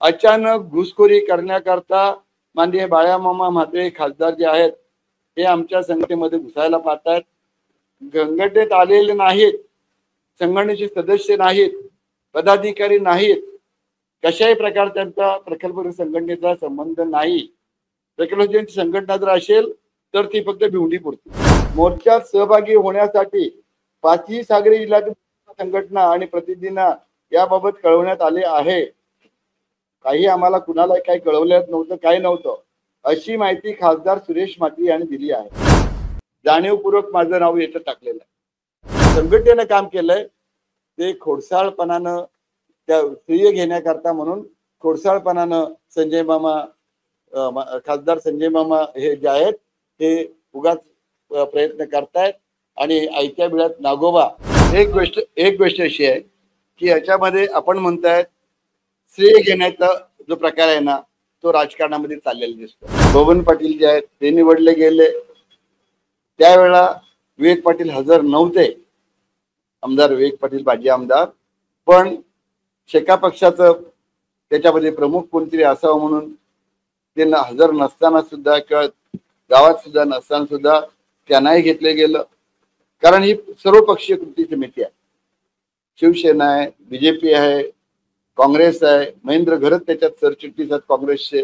अचानक घुसखोरी करण्याकरता माननीय बाळामामा म्हात्रे खासदार जे आहेत हे आमच्या संघटनेमध्ये घुसायला पाहतात. संघटनेत आलेले नाहीत, संघटनेचे सदस्य नाहीत, पदाधिकारी नाहीत, कशाही प्रकार त्यांचा प्रकल्प संघटनेचा संबंध नाही. प्रकल्प संघटना जर असेल तर ती फक्त भिवंडी पुरती. मोर्चात सहभागी होण्यासाठी पाचही सागरी इलाका संघटना आणि प्रतिनिधींना याबाबत कळवण्यात आले आहे. काही आम्हाला कुणाला काही कळवण्यात नव्हतं, काही नव्हतं अशी माहिती खासदार सुरेश माती यांनी दिली आहे. जाणीवपूर्वक माझं नाव येतं टाकलेलं आहे. संघटनेनं काम केलंय ते खोडसाळपणानं त्या श्रेय घेण्याकरता म्हणून खोडसाळपणानं संजय मामा खासदार संजय मामा हे जे आहेत हे उगाच प्रयत्न करतायत आणि आयत्या वेळात नागोबा. एक गोष्ट अशी आहे की याच्यामध्ये आपण म्हणतायत श्रेय घेण्याचा जो प्रकार आहे ना तो राजकारणामध्ये चाललेला दिसतो. बबन पाटील जे आहेत ते निवडले गेले, त्यावेळेला विवेक पाटील हजर नव्हते, आमदार विवेक पाटील माजी आमदार, पण शेका पक्षाचं त्याच्यामध्ये प्रमुख कोणतरी असावं म्हणून ते हजर नसताना सुद्धा किंवा गावात सुद्धा नसताना सुद्धा त्यांनाही घेतले गेलं. कारण ही सर्वपक्षीय कृती समिती आहे. शिवसेना आहे, बीजेपी आहे, काँग्रेस आहे, महेंद्र घरत त्याच्यात सरचिटणीस आहेत काँग्रेसचे,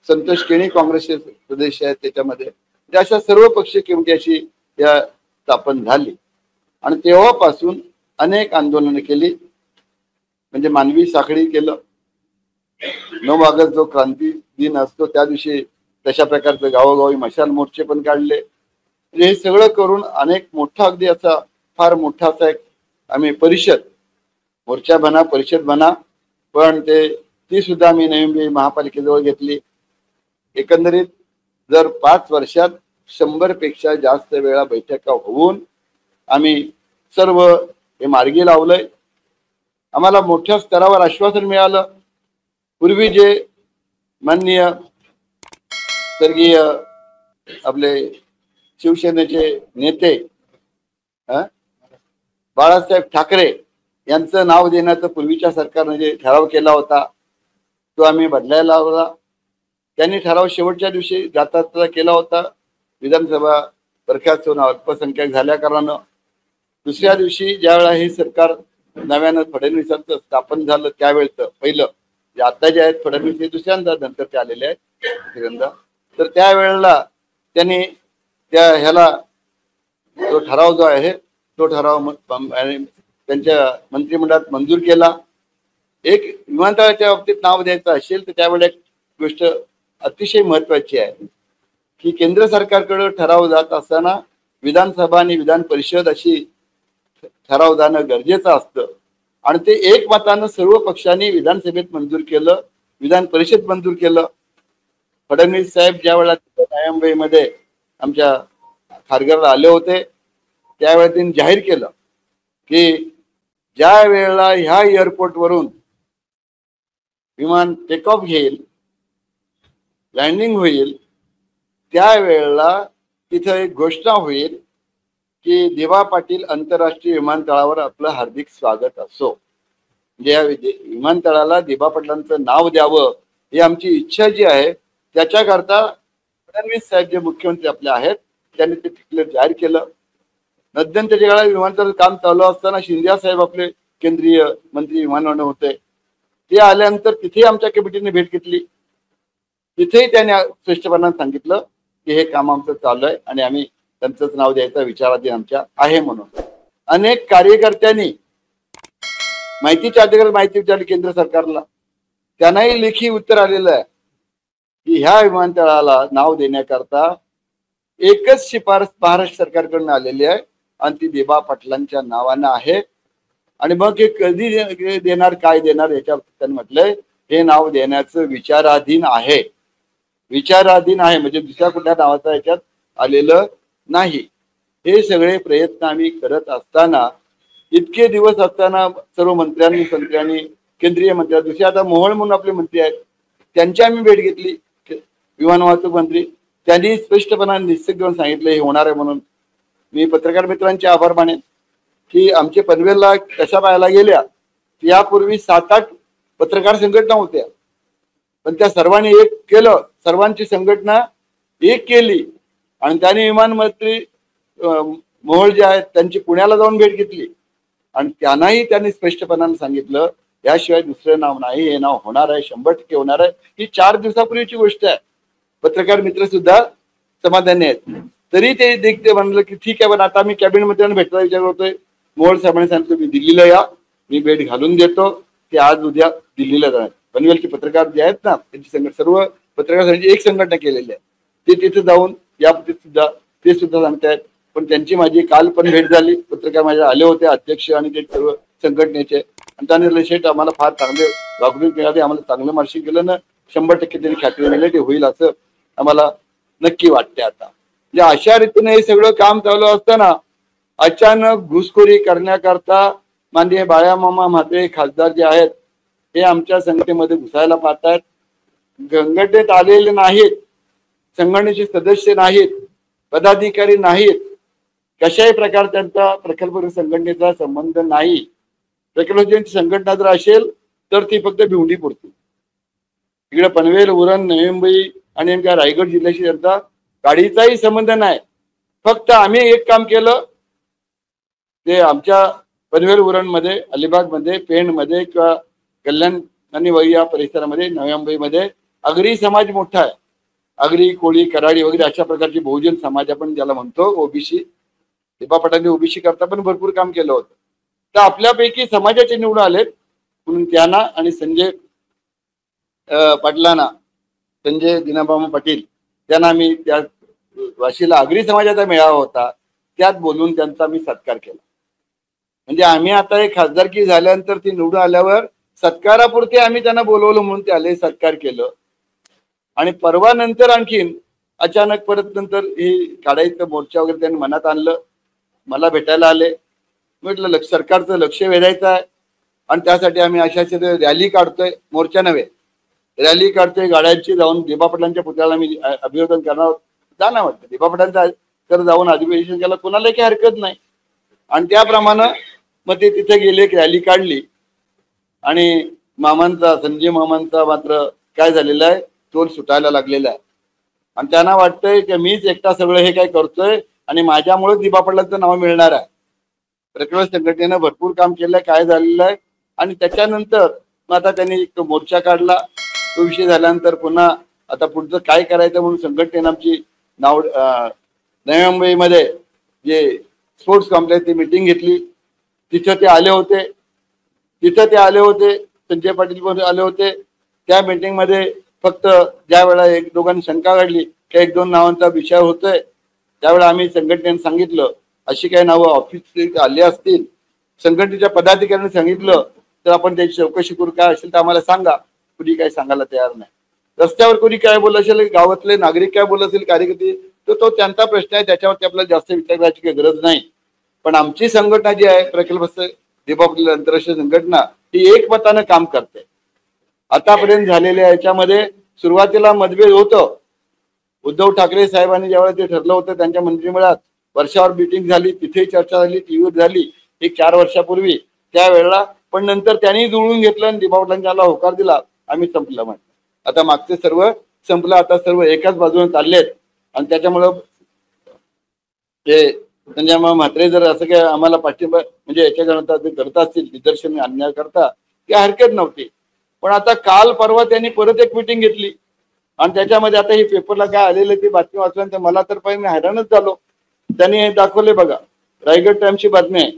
संतोष केणी काँग्रेसचे सदस्य आहेत त्याच्यामध्ये. अशा सर्व पक्षीय कमिटी अशी या स्थापन झाली आणि तेव्हापासून अनेक आंदोलनं केली. म्हणजे मानवी साखळी केलं. 9 ऑगस्ट जो क्रांती दिन असतो त्या दिवशी तशा प्रकारचे गावोगावी मशाल मोर्चे पण काढले. हे सगळं करून अनेक मोठा अगदी असा फार मोठा असा एक आम्ही परिषद मोर्चा बना परिषद बना पण ती सुद्धा आम्ही नवी मुंबई महापालिकेजवळ घेतली. एकंदरीत जर 5 वर्षात 100 पेक्षा जास्त वेळा बैठका होऊन आम्ही सर्व हे मार्गी लावलंय. आम्हाला मोठ्या स्तरावर आश्वासन मिळालं. पूर्वी जे माननीय स्वर्गीय आपले शिवसेनेचे नेते बाळासाहेब ठाकरे यांचं नाव देण्याचं पूर्वीच्या सरकारने जे ठराव केला होता तो आम्ही बदलायला लावला. त्यांनी ठराव शेवटच्या दिवशी जाता केला होता. विधानसभा बरखास्त होऊन अल्पसंख्याक झाल्या कारणानं दुसऱ्या दिवशी ज्यावेळेला हे सरकार नव्यानं फडणवीसांचं स्थापन झालं त्यावेळेचं पहिलं जे आता जे आहेत फडणवीस हे दुसऱ्यांदा नंतर ते आलेले आहेत तिसऱ्यांदा, तर त्यावेळेला त्यांनी त्या ह्याला जो ठराव जो आहे तो ठराव त्यांच्या मंत्रिमंडळात मंजूर केला. एक विमानतळाच्या बाबतीत नाव द्यायचं असेल तर त्यावेळेला एक गोष्ट अतिशय महत्वाची आहे की केंद्र सरकारकडे ठराव जात असताना विधानसभा आणि विधान परिषद अशी ठराव जाणं गरजेचं असतं आणि ते एकमतानं सर्व पक्षांनी विधानसभेत मंजूर केलं, विधान परिषद मंजूर केलं. फडणवीस साहेब ज्या वेळेला नवी मुंबईमध्ये आमच्या खारघरला आले होते त्यावेळेला त्यांनी जाहीर केलं की ज्या वेळेला ह्या एअरपोर्टवरून विमान टेक ऑफ घेईल, लँडिंग होईल, त्यावेळेला तिथं एक घोषणा होईल की दिवा पाटील आंतरराष्ट्रीय विमानतळावर आपलं हार्दिक स्वागत असो. म्हणजे या विमानतळाला दिवा पाटलांचं नाव द्यावं ही आमची इच्छा जी आहे त्याच्याकरता फडणवीस साहेब जे मुख्यमंत्री आपले आहेत त्यांनी ते डिक्लेअर जाहीर केलं. मध्यंतरी काळात विमानतळ काम चालू असताना शिंदे साहेब आपले केंद्रीय मंत्री विमानवाहतूक होते, ते आल्यानंतर तिथे आमच्या कमिटीने भेट घेतली. तिथेही त्यांनी स्पष्टपणाने सांगितलं की हे काम आमचं चालू आहे आणि आम्ही त्यांचंच नाव द्यायचा विचाराधीन आमच्या आहे म्हणून. अनेक कार्यकर्त्यांनी माहितीच्या अधिकार माहिती विचारली केंद्र सरकारला, त्यांनाही लेखी उत्तर आलेलं आहे की ह्या विमानतळाला नाव देण्याकरता एकच शिफारस महाराष्ट्र सरकारकडून आलेली आहे आणि ती दिबा पाटलांच्या नावानं आहे. आणि मग हे कधी देणार काय देणार याच्यावर त्यांनी म्हटलंय हे नाव देण्याचं विचाराधीन आहे. विचाराधीन आहे म्हणजे दुसऱ्या कुठल्या नावाचा याच्यात आलेलं नाही. हे सगळे प्रयत्न आम्ही करत असताना इतके दिवस असताना सर्व मंत्र्यांनी केंद्रीय मंत्री दुसरे आता मोहोळ म्हणून आपले मंत्री आहेत त्यांची आम्ही भेट घेतली. विमान वाहतूक मंत्री त्यांनी स्पष्टपणाने निश्चित घेऊन सांगितलं हे होणार आहे म्हणून. मी पत्रकार मित्रांचे आभार मानेन की आमचे पनवेलला कशा पाहायला गेल्या यापूर्वी 7-8 पत्रकार संघटना होत्या पण त्या सर्वांनी एक केलं, सर्वांची संघटना एक केली आणि त्यांनी विमान मंत्री मोहोळ जे आहेत त्यांची पुण्याला जाऊन भेट घेतली आणि त्यांनाही त्यांनी स्पष्टपणाने सांगितलं याशिवाय दुसरं नाव नाही, हे नाव होणार आहे, 100% होणार आहे. ही 4 दिवसापूर्वीची गोष्ट आहे. पत्रकार मित्र सुद्धा समाधानी आहेत. तरी ते देखते म्हणलं की ठीक आहे, पण आता मी कॅबिनेट मंत्र्यांना भेटायला विचार करतोय. मोहोळ साहेबांनी सांगितलं मी दिल्लीला या, मी भेट घालून देतो. ते आज उद्या दिल्लीला जाणार. पनवेलचे पत्रकार जे आहेत ना त्यांची सर्व पत्रकार एक संघटना केलेली आहे, ते तिथे जाऊन याबाबतीत सुद्धा ते सुद्धा सांगतायत. पण त्यांची माझी काल पण भेट झाली. पत्रकार माझे आले होते, अध्यक्ष आणि ते सर्व संघटनेचे, आणि त्याने शेठ आम्हाला फार चांगले वागणूक मिळाली, आम्हाला चांगलं मार्शिंग केलं ना, 100% त्यांनी खात्री दिली ते होईल असं आम्हाला नक्की वाटते. आता म्हणजे अशा रीतीने हे सगळं काम चालू असताना अचानक घुसखोरी करण्याकरता माननीय बाळामामा म्हात्रे खासदार जे आहेत हे आमच्या संघटनेमध्ये घुसायला पाहतायत. संघटनेत आलेले नाहीत, संघटनेचे सदस्य नाहीत, पदाधिकारी नाहीत, कशाही प्रकार त्यांचा प्रकल्प संघटनेचा संबंध नाही. प्रकल्पाची संघटना जर असेल तर ती फक्त भिवंडी पुरती. इकडे पनवेल, उरण, नवी मुंबई आणि नेमक्या रायगड जिल्ह्याशी त्यांचा काडीचाही संबंध नाही. फक्त आम्ही एक काम केलं, ते आमच्या पनवेल उरण मध्ये, अलिबाग मध्ये, पेण मध्ये किंवा कल्याण आणि वही या परिसरामध्ये, नवी मुंबईमध्ये आगरी समाज मोठा आहे. आगरी, कोळी, कराडी वगैरे अशा प्रकारचे बहुजन समाज आपण ज्याला म्हणतो, ओबीसी. दीपा पटांनी ओबीसी करता पण भरपूर काम केलं होतं. तर आपल्यापैकी समाजाचे निवडून आलेत म्हणून त्यांना आणि संजय पाटलांना, संजय दिनाबाबा पाटील त्यांना मी त्या वाशीला आगरी समाजाचा मेळावा होता त्यात बोलून त्यांचा मी सत्कार केला. म्हणजे आम्ही आता एक खासदारकी झाल्यानंतर ती निवडून आल्यावर सत्कारापुरते आम्ही त्यांना बोलवलं म्हणून ते आले, सत्कार केलं. आणि परवा नंतर आणखीन अचानक परत नंतर हे काढायचं मोर्चा वगैरे त्यांनी मनात आणलं, मला भेटायला आले. म्हटलं सरकारचं लक्ष वेधायचं आहे आणि त्यासाठी आम्ही अशा रॅली काढतोय, मोर्चा नव्हे रॅली काढतोय गाड्यांची, जाऊन दीपा पटलांच्या पुतळ्याला मी अभिवादन करणार. जाणं वाटतं दीपा पटलांचा तर जाऊन अभिवादन केलं, कोणाला काही हरकत नाही. आणि त्याप्रमाणे मग ते तिथे गेले, एक रॅली काढली आणि मामांचा, संजय मामांचा मात्र काय झालेलं आहे, तोल सुटायला लागलेला आहे. आणि त्यांना वाटतंय की मीच एकटा सगळं हे काय करतोय आणि माझ्यामुळे दीपा पटलांचं नाव मिळणार आहे. प्रकल्प संघटनेनं भरपूर काम केलंय, काय झालेलं आहे. आणि त्याच्यानंतर मग आता त्यांनी एक मोर्चा काढला. तो विषय झाल्यानंतर पुन्हा आता पुढचं काय करायचं म्हणून संघटनेनं आमची नवी मुंबईमध्ये जे स्पोर्ट्स कॉम्प्लेक्स मीटिंग घेतली. तिथं ते आले होते, संजय पाटील पण आले होते. त्या मीटिंग मध्ये फक्त ज्या वेळा एक दोघांनी शंका काढली की 1-2 नावांचा विचार होतोय, त्यावेळेला आम्ही संघटनेने सांगितलं अशी काही नावं ऑफिस आली असतील, संघटनेच्या पदाधिकाऱ्यांनी सांगितलं तर आपण त्याची चौकशी करू, काय असेल तर आम्हाला सांगा. कुणी काही सांगायला तयार नाही. रस्त्यावर कोणी काय बोलत असेल, गावातले नागरिक काय बोलत असेल, कार्यकर्ते, तो त्यांचा प्रश्न आहे, त्याच्यावरती आपल्याला जास्त विचार करायची काही गरज नाही. पण आमची संघटना जी आहे प्रकल्प दीपा पटल आंतरराष्ट्रीय संघटना ही एकमतानं काम करते. आतापर्यंत झालेल्या याच्यामध्ये सुरुवातीला मतभेद होतं. उद्धव ठाकरे साहेबांनी ज्यावेळेला ते ठरलं होतं त्यांच्या मंत्रिमंडळात वर्षावर मीटिंग झाली, तिथे चर्चा झाली, टीव्हीवर झाली एक 4 वर्षापूर्वी त्यावेळेला. पण नंतर त्यांनी जुळवून घेतलं आणि दीपा पटलांना होकार दिला, आम्ही संपलं म्हटलं. आता मागचे सर्व संपलं, आता सर्व एकाच बाजूने चाललेत. आणि त्याच्यामुळं ते संजय म्हात्रे जर असं काय आम्हाला पाठिंबा म्हणजे याच्याकरता ते करत असतील, निदर्शन आणण्या करता ती हरकत नव्हती. पण आता काल परवा त्यांनी परत एक मीटिंग घेतली आणि त्याच्यामध्ये आता हे पेपरला काय आलेलं ती बातमी वाचल्यानंतर मला तर पाहिजे मी हैराणच झालो. त्यांनी हे दाखवले बघा, रायगड टाइम्सची बातमी आहे.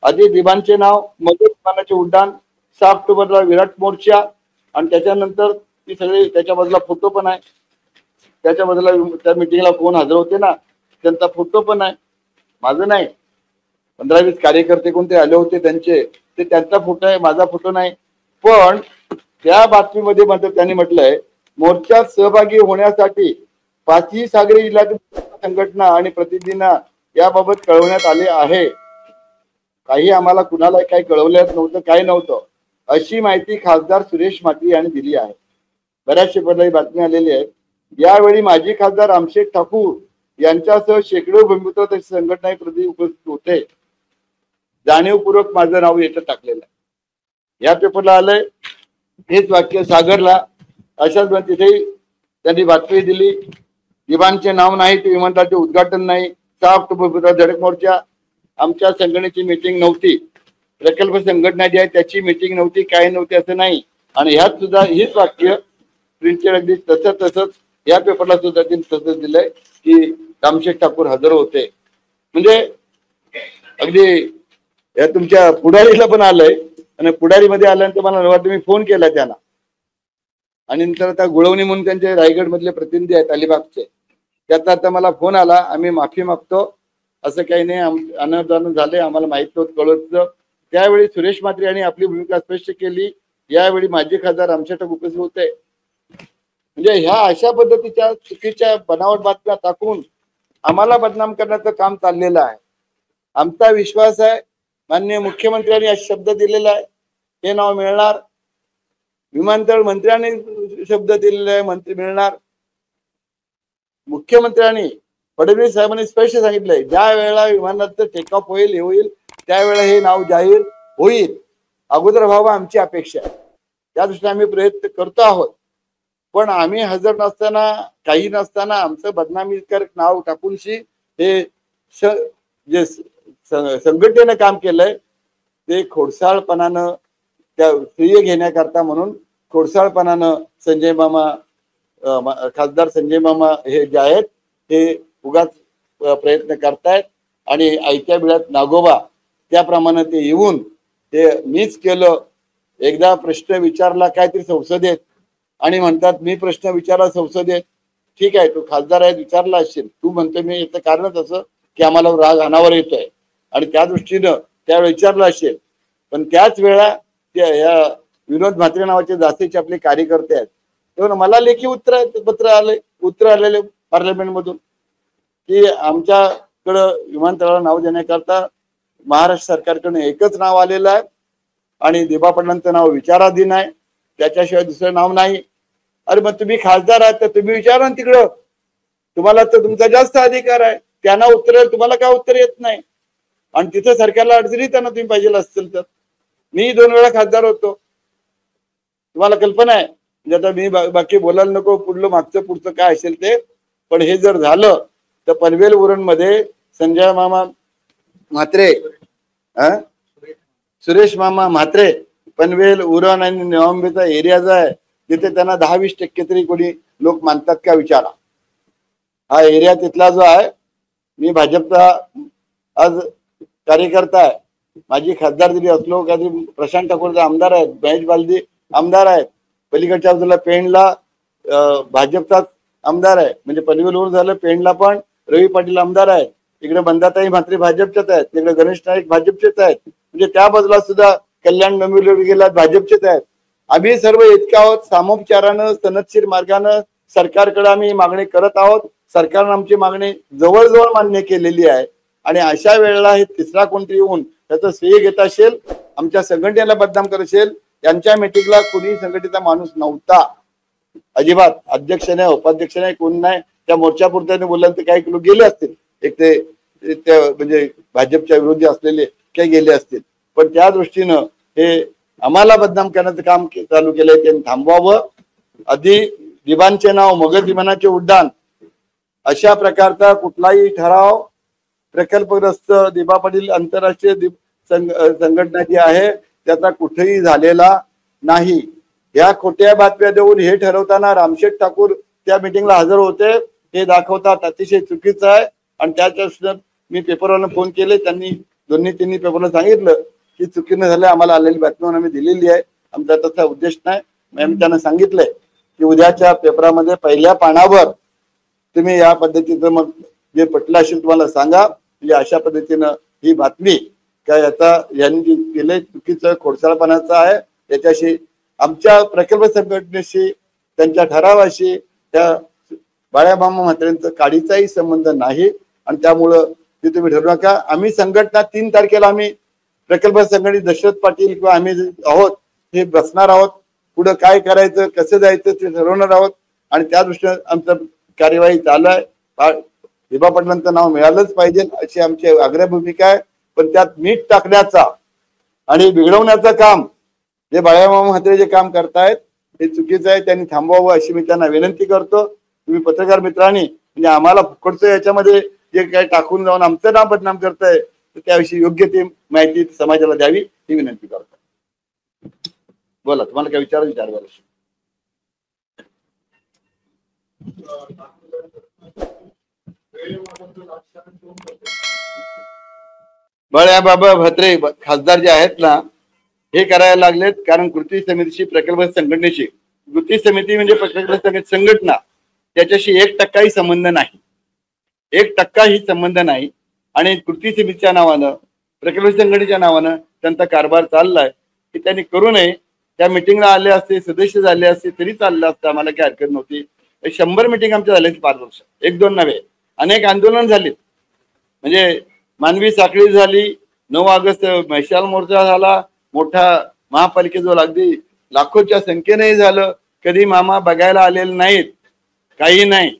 आधी दिबांचे नाव, मधुर विमानाचे उड्डाण, 6 ऑक्टोबरला विराट मोर्चा आणि त्याच्यानंतर ती सगळी त्याच्या बाजूला फोटो पण आहे. त्याच्या बाजूला त्या मिटिंगला कोण हजर होते ना त्यांचा फोटो पण आहे, माझं नाही. 15-20 कार्यकर्ते कोणते आले होते त्यांचे, ते त्यांचा फोटो आहे, माझा फोटो नाही. पण त्या बातमीमध्ये मात्र त्यांनी म्हटलंय मोर्चात सहभागी होण्यासाठी 5ही सागरी जिल्ह्यातील संघटना आणि प्रतिनिधींना याबाबत कळवण्यात आले आहे. काही आम्हाला कुणाला काही कळवलं नव्हतं, काही नव्हतं अशी माहिती खासदार सुरेश माती यांनी दिली आहे. बऱ्याचशा पदाची बातमी आलेली आहे. यावेळी माजी खासदार रामशेठ ठाकूर यांच्यासह शेकडो भूमिपुत्र तसे संघटना प्रति उपस्थित होते. जाणीवपूर्वक माझं नाव येतं टाकलेलं आहे. या पेपरला आलंय. हेच वाक्य सागरला अशाच तिथे त्यांनी बातमी दिली, विमानचे नाव नाही ते विमानतळाचे उद्घाटन नाही, 6 ऑक्टोबर धडक मोर्चा, आमच्या संघटनेची मीटिंग नव्हती, प्रकल्प संघटना जी आहे त्याची मीटिंग नव्हती, काय नव्हती असं नाही. आणि ह्यात सुद्धा हेच वाक्य प्रिंटेड अगदी तसंच या पेपरला सुद्धा त्यांनी तसंच दिलंय की रामशेठ ठाकूर हजर होते. म्हणजे अगदी या तुमच्या पुढारीला पण आलंय आणि पुढारीमध्ये आल्यानंतर मला वाटतं मी फोन केला त्यांना आणि नंतर आता गुळवणी म्हणून त्यांचे रायगड मधले प्रतिनिधी आहेत अलिबागचे, त्याचा आता मला फोन आला, आम्ही माफी मागतो, असं काही नाही, अनावधान झाले, आम्हाला माहित नव्हतं, कळत. त्यावेळी सुरेश म्हात्रे यांनी आपली भूमिका स्पष्ट केली, यावेळी माजी खासदार रामशेठ ठाकूर उपस्थित होते. म्हणजे ह्या अशा पद्धतीच्या चुकीच्या बनावट बातम्या टाकून आम्हाला बदनाम करण्याचं काम चाललेलं आहे. आमचा विश्वास आहे माननीय मुख्यमंत्र्यांनी हा शब्द दिलेला आहे, हे नाव मिळणार. विमानतळ मंत्र्यांनी शब्द दिलेला आहे, मंत्री मिळणार. मुख्यमंत्र्यांनी फडणवीस साहेबांनी स्पष्ट सांगितलंय, ज्या वेळेला विमानाचं टेक ऑफ होईल, हे होईल, त्यावेळेला हे नाव जाहीर होईल. अगोदर व्हावं आमची अपेक्षा आहे, त्या दृष्टीने आम्ही प्रयत्न करतो आहोत. पण आम्ही हजर नसताना, काही नसताना आमचं बदनामीकर नाव टाकूनशी हे जे संघटनेनं काम केलंय ते खोडसाळपणानं, त्या श्रेय घेण्याकरता म्हणून खोडसाळपणानं संजय मामा, खासदार संजय मामा हे जे आहेत हे उगाच प्रयत्न करतायत. आणि आयत्या बिळात नागोबा त्याप्रमाणे ते येऊन ते मीच केलं, एकदा प्रश्न विचारला काहीतरी संसदेत आणि म्हणतात मी प्रश्न विचारला संसदेत, ठीक आहे तू खासदार आहे विचारला असेल, तू म्हणतो मी याचं कारणच असं की आम्हाला राग अनावर येतोय आणि त्या दृष्टीनं त्यावेळी विचारलं असेल. पण त्याच वेळा या विनोद म्हात्रे नावाचे जास्तीचे आपले कार्यकर्ते आहेत, तेव्हा मला लेखी उत्तर आलेले पार्लमेंट मधून की आमच्याकडं विमानतळाला नाव देण्याकरता महाराष्ट्र सरकारकडून एकच नाव आलेलं आहे आणि दिबा पाटलांचं नाव विचाराधीन आहे, त्याच्याशिवाय दुसरं नाव नाही. अरे मग तुम्ही खासदार आहात तर तुम्ही विचारा ना तिकडं, तुम्हाला तर तुमचा जास्त अधिकार आहे, त्यांना उत्तर, तुम्हाला काय उत्तर येत नाही. आणि तिथं सरकारला अडचणी त्यांना तुम्ही पाहिजे असतील तर, मी 2 वेळा खासदार होतो, तुम्हाला कल्पना आहे. म्हणजे आता मी बाकी बोलायला नको, मागचं पुढचं काय असेल ते. पण हे जर झालं तर पनवेल उरण मध्ये संजय मामा म्हात्रे, सुरेश मामा म्हात्रे, पनवेल उरण आणि नवंबेचा एरिया जो आहे तिथे त्यांना 10-20% तरी कोणी लोक मानतात का विचारा. हा एरिया तिथला जो आहे, मी भाजपचा आज कार्यकर्ता आहे, माझी खासदार जरी असलो कधी प्रशांत ठाकूरचा आमदार आहेत, महेश बालदी आमदार आहेत, पलीकडच्या बाजूला पेणला भाजपचाच आमदार आहे, म्हणजे पनवेलवर झालं पेणला पण रवी पाटील आमदार आहेत, इकडे बंदाताई म्हात्रे भाजपचेच आहेत, तिकडे गणेश नाईक भाजपचेच आहेत, म्हणजे त्या बाजूला सुद्धा कल्याण डोंबिवली गेला भाजपचेच आहेत. आम्ही सर्व इतके आहोत, सामोपचारानं सनदशीर मार्गानं सरकारकडे आम्ही मागणी करत आहोत. सरकारनं आमची मागणी जवळजवळ मान्य केलेली आहे आणि अशा वेळेला हे तिसरा कोणतरी येऊन त्याचं श्रेय घेत असेल, आमच्या संघटनेला बदनाम करत असेल. यांच्या मीटिंगला कोणी संघटनेचा माणूस नव्हता अजिबात, अध्यक्ष नाही, उपाध्यक्ष नाही, कोण नाही. त्या मोर्चापुरत्याने बोलल्यानंतर तर काही लोक गेले असतील, एक ते म्हणजे भाजपच्या विरोधी असलेले काही गेले असतील. पण त्या दृष्टीनं हे आम्हाला बदनाम करण्याचं काम चालू केलंय, ते थांबवावं. आधी दिबांचे नाव, मगध विमानाचे उड्डाण, अशा प्रकारचा कुठलाही ठराव प्रकल्पग्रस्त दिबा पाटील आंतरराष्ट्रीय संघटना जी आहे त्याचा कुठेही झालेला नाही. या खोट्या बातम्या देऊन हे ठरवताना रामशेठ ठाकूर त्या मीटिंगला हजर होते हे दाखवतात, अतिशय चुकीचं आहे. आणि त्याच्या मी पेपरवाला फोन केले, त्यांनी 2-3 पेपरला सांगितलं की चुकीनं झालं, आम्हाला आलेली बातमी आम्ही दिलेली आहे, आमचा तसा उद्देश नाही. मी त्यांना सांगितलंय की उद्याच्या पेपरामध्ये पहिल्या पानावर तुम्ही या पद्धतीचं मग जे पटलं असेल तुम्हाला सांगा. म्हणजे अशा पद्धतीनं ही बातमी काय आता यांनी केलंय चुकीचं खोडसाळपणाचं आहे, त्याच्याशी आमच्या प्रकल्प संघटनेशी, त्यांच्या ठरावाशी, त्या बाळामामा म्हात्रेंचा काडीचाही संबंध नाही. आणि त्यामुळं ते तुम्ही ठरवू नका. आम्ही संघटना 3 तारखेला आम्ही प्रकल्प संघटनेत दशरथ पाटील किंवा आम्ही आहोत हे बसणार आहोत, पुढे काय करायचं, कसं जायचं ते ठरवणार आहोत. आणि त्या दृष्टीने आमचं कार्यवाही चालू आहे. दिबा पाटलांचं नाव मिळालंच पाहिजे अशी आमची आग्रह भूमिका आहे. पण त्यात मीठ टाकण्याचा आणि बिघडवण्याचं काम जे बाळासाहेब म्हात्रे जे काम करतायत ते चुकीचं आहे, त्यांनी थांबवावं अशी मी त्यांना विनंती करतो. तुम्ही पत्रकार मित्रांनी म्हणजे आम्हाला फुकटचं याच्यामध्ये जे काही टाकून जाऊन आमचं नाव बदनाम करताय तर त्याविषयी योग्य ती माहिती समाजाला द्यावी ही विनंती करतो. बोला, तुम्हाला काय विचार बाळाबाबा म्हात्रे खासदार जे आहेत ना हे करायला लागलेत, कारण कृती समितीशी प्रकल्प संघटनेशी, कृती समिती म्हणजे प्रकल्प संघटना, त्याच्याशी 1% संबंध नाही, 1% संबंध नाही. आणि कृती समितीच्या नावानं प्रकल्प संघटनेच्या नावानं त्यांचा कारभार चाललाय की त्यांनी करू नये. त्या मिटिंगला आले असते, सदस्य झाले असते तरी चाललं असतं, आम्हाला काही हरकत नव्हती. 100 मिटिंग आमच्या झाल्या 5 वर्ष, 1-2 नव्हे, अनेक आंदोलन झालीत. म्हणजे मानवी साखळी झाली, 9 ऑगस्ट मैशाल मोर्चा झाला, मोठा महापालिकेजवळ अगदी लाखोच्या संख्येने झालं. कधी मामा बघायला आलेले नाहीत, काही नाही.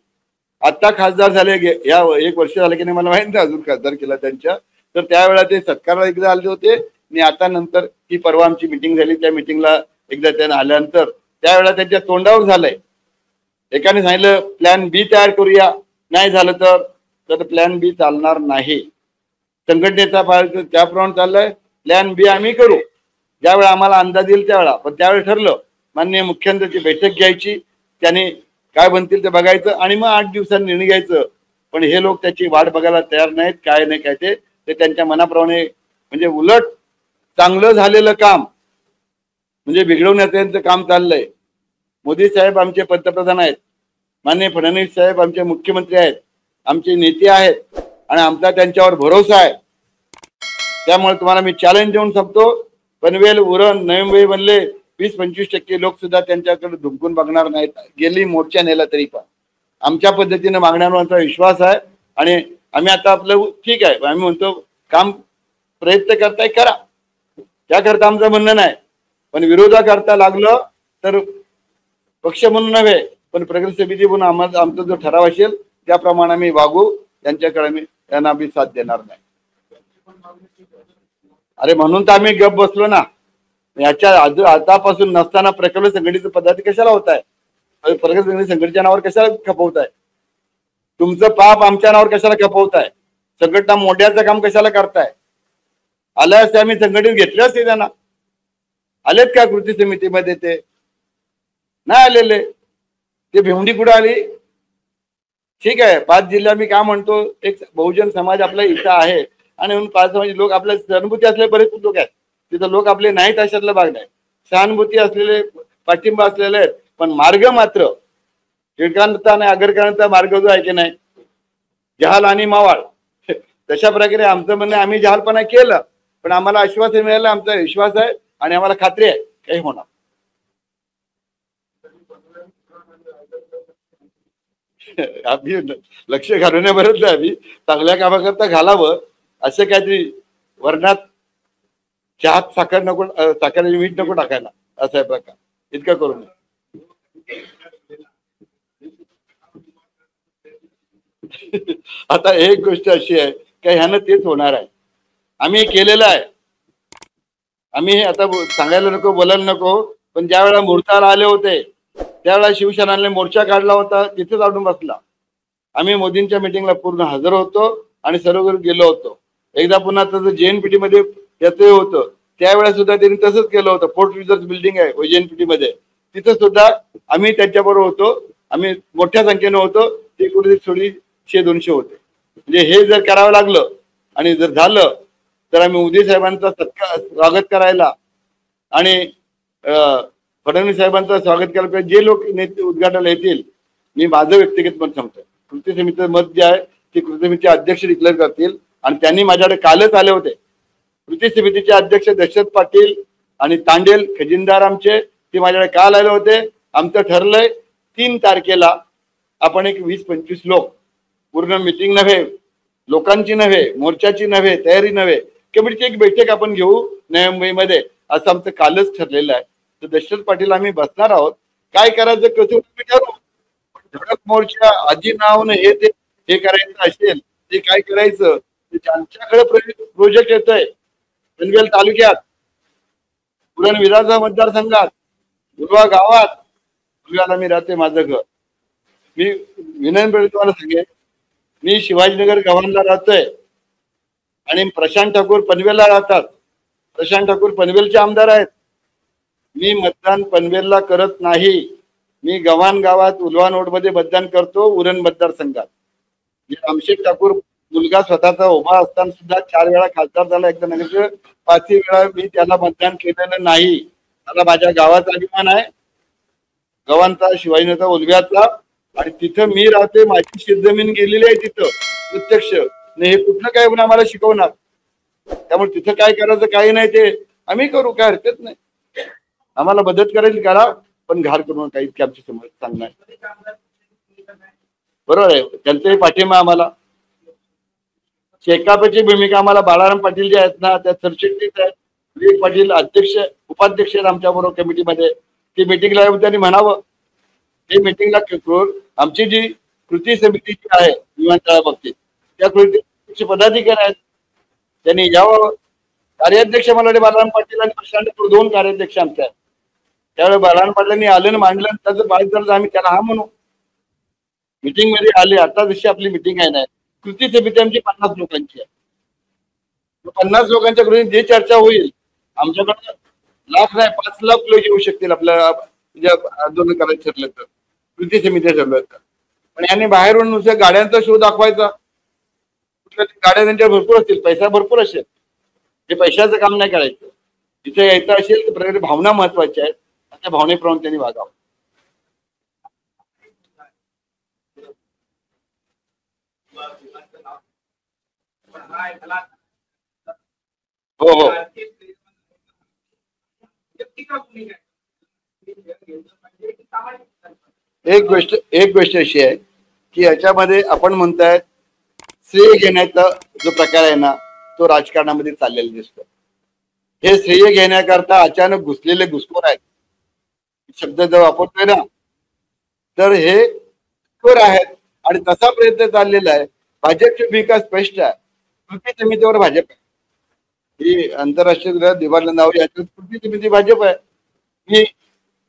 आता खासदार झाले, या 1 वर्ष झालं की नाही मला माहित नाही, अजून खासदार केला त्यांच्या. तर त्यावेळेला ते सत्कारला एकदा आले होते आणि आता नंतर ही परवा आमची मिटिंग झाली, त्या मिटिंगला एकदा त्यांना आल्यानंतर त्यावेळेला त्यांच्या तोंडावर झालंय. एकाने सांगितलं प्लॅन बी तयार करूया, नाही झालं तर प्लॅन बी चालणार नाही. संघटनेचा त्याप्रमाणे चाललाय, प्लॅन बी आम्ही करू ज्यावेळेला आम्हाला अंदाज येईल त्यावेळेला. पण त्यावेळी ठरलं माननीय मुख्यमंत्र्यांची बैठक घ्यायची, त्याने काय बनतील ते बघायचं आणि मग 8 दिवसांनी निर्णय घ्यायचं. पण हे लोक त्याची वाट बघायला तयार नाहीत, काय नाही काय ते त्यांच्या मनाप्रमाणे, म्हणजे उलट चांगलं झालेलं काम म्हणजे बिघडवण्याचं यांचं काम चाललंय. मोदी साहेब आमचे पंतप्रधान आहेत, माननीय फडणवीस साहेब आमचे मुख्यमंत्री आहेत, आमचे नेते आहेत आणि आमचा त्यांच्यावर भरोसा आहे. त्यामुळे तुम्हाला मी चॅलेंज देऊन सांगतो, पनवेल, उरण, नवी मुंबई बनले 20-25% लोक सुद्धा त्यांच्याकडे धुमकून बघणार नाहीत. गेली मोर्चा नेला तरी पण आमच्या पद्धतीने मागण्यावर आमचा विश्वास आहे. आणि आम्ही आता आपलं ठीक आहे, आम्ही म्हणतो काम प्रयत्न करताय करा, त्याकरता आमचं म्हणणं नाही. पण विरोधा करता लागलं तर पक्ष म्हणून नव्हे पण प्रगती समिती म्हणून आम्हाला आमचा जो ठराव असेल त्याप्रमाणे आम्ही वागू. त्यांच्याकडे आम्ही त्यांना आम्ही साथ देणार नाही. अरे म्हणून तर आम्ही गप बसलो ना. याच्या आतापासून नसताना प्रकल्प संघटनेचे पदाधिकारी कशाला होत आहे, प्रकल्प संघटनेच्या नावावर कशाला खपवताय, तुमचं पाप आमच्या नावावर कशाला खपवताय, संघटना मोड्याचं काम कशाला करताय. आल्या असते आम्ही संघटनेत घेतले असते, त्यांना आलेत का कृती समितीमध्ये, ते नाही आलेले. ते भिवंडी कुठे आली. ठीक आहे, 5 जिल्हा मी काय म्हणतो, एक बहुजन समाज आपला इथं आहे आणि म्हणून 5 समाज लोक आपल्या सहानुभूती असलेले बरेच लोक आहेत तिथं, लोक आपले नाहीत अशातला भाग नाही, सहानुभूती असलेले, पाठिंबा असलेले आहेत. पण मार्ग मात्र टिळकांचा आणि आगरकरांचा मार्ग जो आहे की नाही, जहाल आणि मावाळ, तशा प्रकारे आमचं म्हणणं, आम्ही जहालपणा केलं पण आम्हाला आश्वासन मिळालं, आमचा विश्वास आहे आणि आम्हाला खात्री आहे काही होणार. आम्ही लक्ष घालवण्याबरोबर आम्ही चांगल्या कामाकरता घालावं, असं काहीतरी वर्णात चहात साखर नको, साखर मीठ नको टाकायला, असा आहे प्रकार. इतकं करू नये. आता एक गोष्ट अशी आहे की ह्यानं तेच होणार आहे. आम्ही केलेलं आहे, आम्ही हे आता सांगायला नको, बोलायला नको, पण ज्या वेळेला मुहूर्ताला आले होते त्यावेळेला शिवसेनाने मोर्चा काढला होता, तिथेच अडून बसला. आम्ही मोदींच्या मिटिंगला पूर्ण हजर होतो आणि सर्व गेलो होतो. एकदा पुन्हा तसं JNPT मध्ये येतोय होतं, त्यावेळेस सुद्धा त्यांनी तसंच केलं होतं. फोर्ट रिझर्च बिल्डिंग आहे JNPT मध्ये, तिथं सुद्धा आम्ही त्यांच्याबरोबर होतो. आम्ही मोठ्या संख्येने होतो, ते कुठे थोडी 100-200 होते. म्हणजे हे जर करावं लागलं आणि जर झालं तर आम्ही मोदी साहेबांचा स्वागत करायला आणि फडणवीस साहेबांचं स्वागत करायला पाहिजे. जे लोक नेते उद्घाटनाला येतील, मी माझं व्यक्तिगत मत सांगतोय, कृती समितीचं मत जे आहे ते कृती समितीचे अध्यक्ष डिक्लेअर करतील. आणि त्यांनी माझ्याकडे कालच आले होते, कृती समितीचे अध्यक्ष दशरथ पाटील आणि तांडेल खजिनदार आमचे, ते माझ्याकडे काल आले होते. आमचं ठरलंय 3 तारखेला आपण एक 20-25 लोक, पूर्ण मिटिंग नव्हे, लोकांची नव्हे, मोर्चाची नव्हे, तयारी नव्हे, कमिटीची एक बैठक आपण घेऊ नवी मुंबईमध्ये, असं आमचं कालच ठरलेलं आहे. तर दशरथ पाटील आम्ही बसणार आहोत, काय करायचं कसं ठरवू. धडक मोर्चा आजी नावनं हे करायचं असेल, ते काय करायचं, ज्यांच्याकडे प्रोजेक्ट येतोय पनवेल तालुक्यात, उरण विधानसभा मतदारसंघात उलवा गावात, उलव्याला मी राहते, माझं घर. मी विनम्रपणे तुम्हाला सांगेन, मी शिवाजीनगर गव्हाणला राहतोय आणि प्रशांत ठाकूर पनवेलला राहतात. प्रशांत ठाकूर पनवेलचे आमदार आहेत. मी मतदान पनवेलला करत नाही. मी गव्हाण गावात उलवा नोडमध्ये मतदान करतो, उरण मतदारसंघात. रामशेठ ठाकूर मुलगा स्वतःचा उभा असताना सुद्धा 4 वेळा खासदार झाला, एकदा नगर 5 वेळा मी त्याला मतदान केलेलं नाही. मला माझ्या गावाचा अभिमान आहे, गव्हाणचा, शिवाजीनगरचा, उलव्याचा. आणि तिथं मी राहते, माझी शेतजमीन गेलेली आहे तिथं प्रत्यक्ष. हे कुठलं काय म्हणून आम्हाला शिकवणार? त्यामुळे तिथं काय करायचं काही नाही, ते आम्ही करू, काय हरकत नाही. आम्हाला मदत करायची करा, पण घार करून काही इतकी आमची समज सांगणार. बरोबर आहे, त्यांचाही पाठिंबा आम्हाला. शेकापची भूमिका आम्हाला बाळाराम पाटील जे आहेत ना, त्या सरचिटणीस आहेत, विवेक पाटील अध्यक्ष उपाध्यक्ष आहेत आमच्या बरोबर कमिटीमध्ये. ती मिटिंगला त्यांनी म्हणावं, हे मिटिंगला आमची जी कृती समितीची आहे विमानतळा बाबतीत, त्या कृती पदाधिकारी आहेत, त्यांनी यावं. कार्याध्यक्ष मला बाळाराम पाटील आणि प्रशांत ठाकूर 2 कार्याध्यक्ष आमच्या आहेत. त्यावेळेस बाळाराम पाटलांनी आलं मांडलं, त्याचं बाहेर झालं, आम्ही त्याला हा म्हणू. मिटिंग मध्ये आले, आता जशी आपली मिटिंग आहे ना, कृती समिती आमची 50 लोकांची आहे. 50 लोकांच्या कृती जे चर्चा होईल, आमच्याकडे लाख नाही 5 लाख लोक येऊ शकतील आपल्या आंदोलन करायचं ठरलं तर, कृती समिती ठरलं तर. पण यांनी बाहेरून नुसतं गाड्यांचा शो दाखवायचा. कुठल्या गाड्या त्यांच्या भरपूर असतील, पैसा भरपूर असेल, हे पैशाचं काम नाही करायचं. तिथे यायचं असेल तर प्रकारे भावना महत्वाच्या आहेत, त्या भावनेप्रमाणे त्यांनी वागावं. हो हो, एक गोष्ट अशी आहे की याच्यामध्ये आपण म्हणताय श्रेय घेण्याचा जो प्रकार आहे ना, तो राजकारणामध्ये चाललेला दिसतो. हे श्रेय घेण्याकरता अचानक घुसलेले घुसखोर आहेत, शब्द जर वापरतोय ना, तर हे घुसखोर आहेत. आणि तसा प्रयत्न चाललेला आहे. भाजपची भूमिका स्पष्ट आहे, कृती समितीवर भाजप आहे. ही आंतरराष्ट्रीय दिवाळी नाव याच्यात कृती समिती भाजप आहे. मी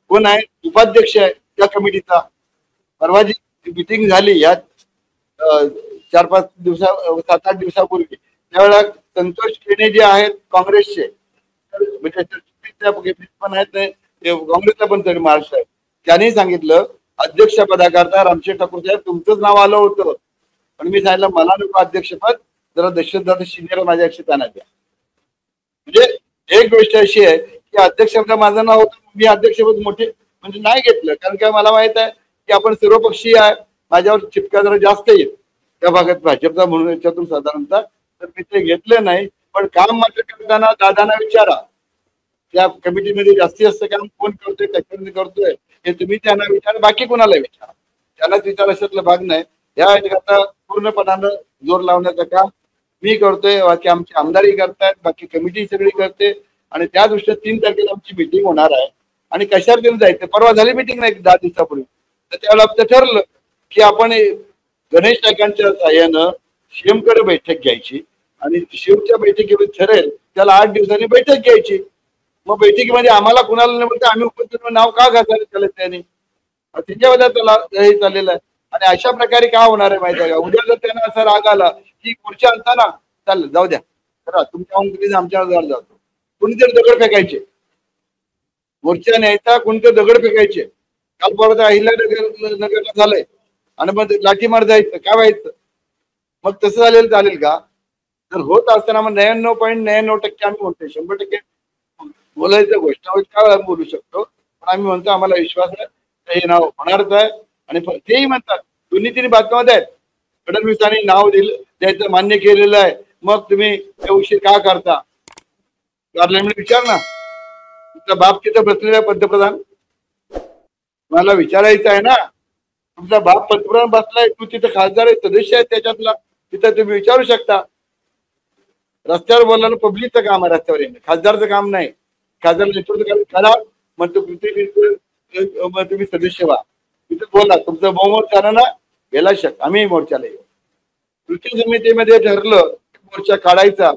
कोण आहे? उपाध्यक्ष आहे त्या कमिटीचा. परवा जी मिटिंग झाली या 4-5 दिवसा 7-8 दिवसापूर्वी, त्यावेळेला संतोष केणे जे आहेत काँग्रेसचे, म्हणजे पण आहेत, काँग्रेसला पण तरी महाराष्ट्र आहे, त्यांनी सांगितलं अध्यक्षपदाकरता रामशेठ ठाकूर साहेब तुमचंच नाव आलं होतं, पण मी सांगितलं मला नको अध्यक्षपद, जरा दशरथ शिंदेला माझ्या क्षेत्रात द्या. म्हणजे एक गोष्ट अशी आहे की अध्यक्षपद माझं नाव होतं, मी अध्यक्षपद मोठे म्हणजे नाही घेतलं, कारण काय मला माहित आहे की आपण सर्वपक्षीय आहे, माझ्यावर चिपका जरा जास्त येईल त्या भागात भाजपचा म्हणून याच्यातून साधारणतः, तर मी ते घेतलं नाही. पण काम मात्र करताना दादांना विचारा, त्या कमिटीमध्ये जास्त काम कोण करतोय, कशामध्ये करतोय, हे तुम्ही त्यांना विचारा, बाकी कोणाला विचारा. त्यांनाच विचार अशातला भाग नाही. या आता पूर्णपणानं जोर लावण्याचं काम मी करतोय, बाकी आमची आमदारी करतायत, बाकी कमिटी सगळी करते. आणि त्या दृष्टीने 3 तारखेला आमची मिटिंग होणार आहे. आणि कशावर घेऊन जायचं, परवा झाली मिटिंग नाही 10 दिवसापूर्वी, तर त्यावेळेला आमचं ठरलं की आपण गणेश नाईकांच्या सहाय्यानं शिवकडे बैठक घ्यायची आणि शिवच्या बैठकीमध्ये ठरेल त्याला 8 दिवसांनी बैठक घ्यायची. मग बैठकीमध्ये आम्हाला कुणाला नाही म्हणते, आम्ही उपस्थित नाव का घासायला चालत त्यांनी, त्याच्यामध्ये त्याला हे चाललेलं आहे. आणि अशा प्रकारे का होणार आहे माहिती आहे का? उद्या जर त्यांना असा राग आला की खुर्च्या आणताना चालेल जाऊ द्या, तर तुमच्या आमच्यावर जातो, कुणीतरी दगड फेकायचे, मोर्चा न्यायचा, कोणते दगड फेकायचे. काल परत अहिल्यानगरला झालंय आणि मग लाठीमार जायचं, काय व्हायचं? मग तसं झालेलं चालेल का? जर होत असताना मग 99.99% आम्ही म्हणतो 100% बोलायचं गोष्ट काय बोलू शकतो, पण आम्ही म्हणतो आम्हाला विश्वास आहे हे नाव होणारच आहे. आणि तेही म्हणतात दोन्ही 3 बातम्यामध्ये आहेत, फडणवीसांनी नाव द्यायचं मान्य केलेलं आहे, मग तुम्ही ते उशीर का करता? पार्लमेंट विचार ना, तुमचा बाप तिथं बसलेला पंतप्रधान, मला विचारायचं आहे ना, तुमचा बाप पंतप्रधान बसलाय, तू तिथं खासदार आहे, सदस्य आहे त्याच्यातला, तिथं तुम्ही विचारू शकता. रस्त्यावर बोलणं पब्लिकचं काम आहे, रस्त्यावर येणं खासदारचं काम नाही. खासदार नेतृत्व करा, मग तुम्ही सदस्य व्हा, तिथं बोला, तुमचं बहुमत करा ना, गेला शक आम्ही मोर्चाला येऊ. कृती समितीमध्ये ठरलं मोर्चा काढायचा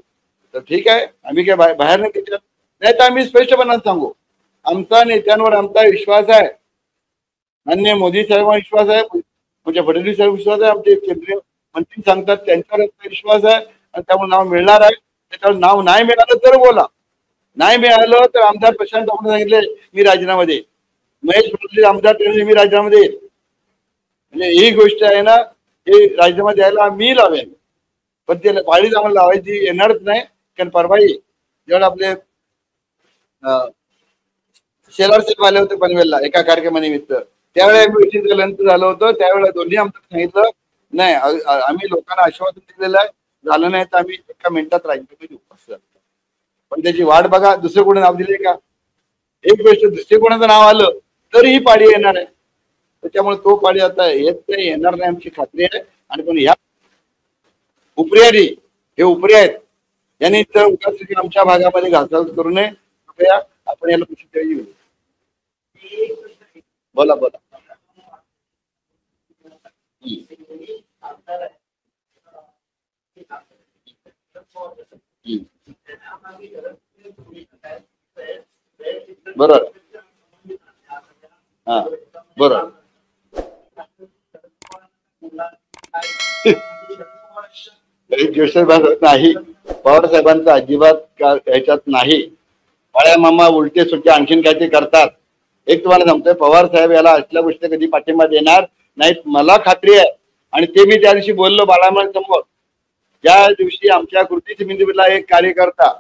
तर ठीक आहे, आम्ही काय बाहेर नाही त्याच्यात नाही तर आम्ही स्पष्टपणाने सांगू, आमचा नेत्यांवर आमचा विश्वास आहे, माननीय मोदी साहेबांवर विश्वास आहे, म्हणजे फडणवीस साहेब विश्वास आहे, आमचे केंद्रीय मंत्री सांगतात त्यांच्यावर विश्वास आहे आणि त्यामुळे नाव मिळणार आहे. त्याच्यावर नाव नाही मिळालं तर बोला, नाही मिळालं तर आमदार प्रशांत ठाकूर सांगितले मी राजीनामा देईन, महेश मुरली आमदार मी राजीनामा देईन. म्हणजे ही गोष्ट आहे ना, हे राजीनामा द्यायला मी लावेन, पण ते पाळीच आम्हाला लावायची येणारच नाही. कारण परवाही जेव्हा आपले शेलार साहेब आले होते पनवेलला एका कार्यक्रमानिमित्त, त्यावेळेला मिटिंग झालं होतं, त्यावेळेला दोन्ही आमदार सांगितलं नाही आम्ही लोकांना आश्वासन दिलेलं आहे, झालं नाही तर आम्ही एका मिनिटात राजीनामा देऊ असं. पण त्याची वाट बघा, दुसरं कोणी नाव दिले का? एक गोष्ट दुसरे कोणाचं नाव आलं तर ही पाळी येणार आहे, त्याच्यामुळे तो पाळी आता येत नाही, येणार नाही आमची खात्री आहे. आणि पण ह्या उपरी हे उपरी आहेत, यांनी तर आमच्या भागामध्ये घासाघास करू नये. कृपया आपण याला कुठे येऊ. बोला बोला. बरोबर. हा बरोबर. नाही, पवार साहेबांचा अजिबात ह्याच्यात नाही. बाळ्या मामा उलटे सुलटे आणखीन काय ते करतात. एक तुम्हाला सांगतोय, पवार साहेब याला असल्या गोष्टी कधी पाठिंबा देणार नाहीत, मला खात्री आहे. आणि ते मी त्या दिवशी बोललो बाळामामा समोर, ज्या दिवशी आमच्या कृती समितीमधला एक कार्यकर्ता,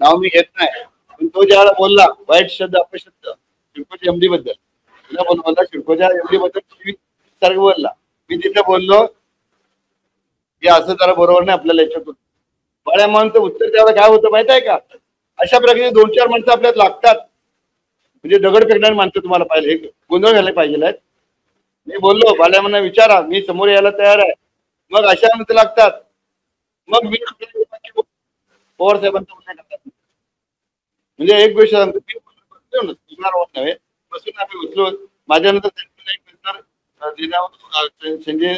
नाव मी घेत नाही, पण तो ज्यावेळेला बोलला वाईट शब्द अपशब्द सिडकोच्या एमडी बद्दल, बोलला सिडकोच्या एमडी बद्दल सारखं बोलला, मी तिथे बोललो की असं जरा बरोबर नाही आपल्याला याच्यातून. बाळ्या मामांचं उत्तर द्यायला काय होतं माहित आहे का? अशा प्रकारे 2-4 माणसं आपल्यात लागतात, म्हणजे दगड फेकणारी माणसं तुम्हाला पाहिजे, हे गोंधळ घालायला पाहिजे. मी बोललो बाळ्या मामांना विचारा, मी समोर यायला तयार आहे. मग अशा माणसं लागतात, मग मी पवार साहेबांचा उल्लेख करतात. म्हणजे एक गोष्ट सांगतो, नव्हे बसून आम्ही उचलो, माझ्यानंतर संजय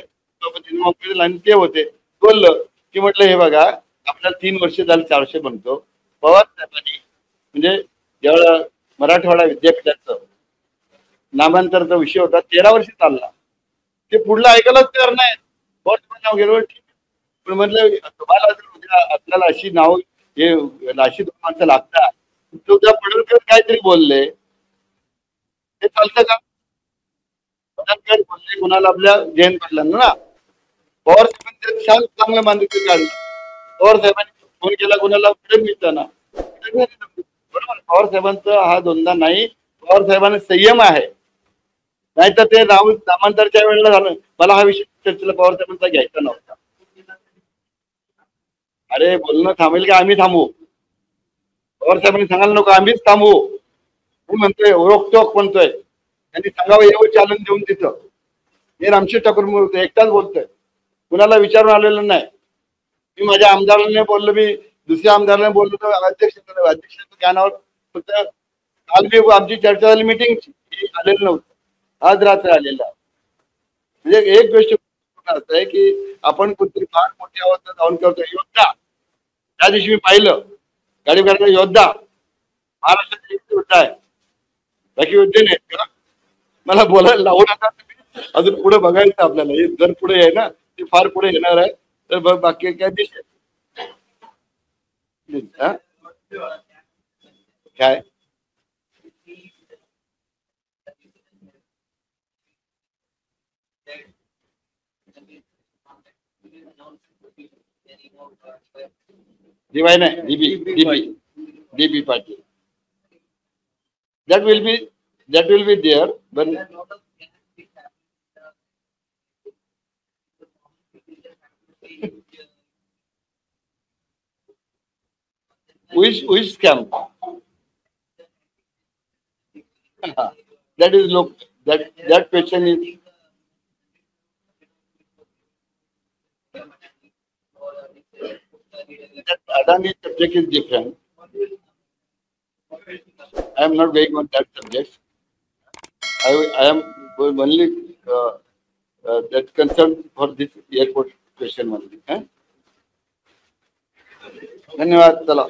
आणि ते होते, बोललं की म्हटलं हे बघा आपल्याला 3 वर्ष झाली 400 बनतो. पवार साहेबांनी म्हणजे ज्यावेळेला मराठवाडा विद्यापीठाचं नामांतराचा विषय होता 13 वर्ष चालला, ते पुढलं ऐकायलाच तयार नाही. पवार नाव गेलो ठीक, पण म्हटलं तुम्हाला जर उद्या आपल्याला अशी नाव हे अशी 2 माणसं लागतात, उद्या पडळकर काहीतरी बोलले ते चालतं का? पडळकर बोलले कुणाला? आपल्या जयंत पाटलांना ना. पवार साहेबांनी छान चांगलं मान्यता काढलं. पवार साहेबांनी फोन केला कुणाला? मिळताना बरोबर. पवार साहेबांचा हा दोनदा नाही, पवार साहेबांना संयम आहे, नाहीतर ते नामांतरच्या वेळेला झालं. मला हा विषय चर्चेला पवार साहेबांचा घ्यायचा नव्हता. अरे बोलणं थांबेल का? आम्ही थांबू? पवार साहेबांनी सांगायला नको आम्हीच थांबू? मी म्हणतोय रोखटोक म्हणतोय, त्यांनी सांगावं एवढं चालन देऊन तिथं. हे रामशेठ ठाकूर एकटाच बोलतोय, कुणाला विचारून आलेलं नाही. मी माझ्या आमदारांनी बोललो, मी दुसऱ्या आमदारांनी बोललो, तर अध्यक्षाच्या ज्ञानावर फक्त काल मी आमची चर्चा झाली मीटिंगची, आलेलं नव्हतं, आज रात्री आलेलं. म्हणजे एक गोष्ट असं आहे की आपण कुठतरी फार मोठी अवस्था जाऊन करतो. योद्धा त्या दिवशी मी पाहिलं गाडी करणारा योद्धा, महाराष्ट्राचे योद्धा आहे, बाकी योद्धे नाहीत का? मला बोलायला लावू नका, अजून पुढे बघायचं आपल्याला. हे जर पुढे आहे ना, ते फार पुढे येणार आहे, तर बाकी काय दिसेल काय. नाही, DB Patil. That will be there. But which scam? That is look that question is. That Adani subject is different. I am not going on that subject. I am only that concerned for this airport question only. धन्यवाद. चला.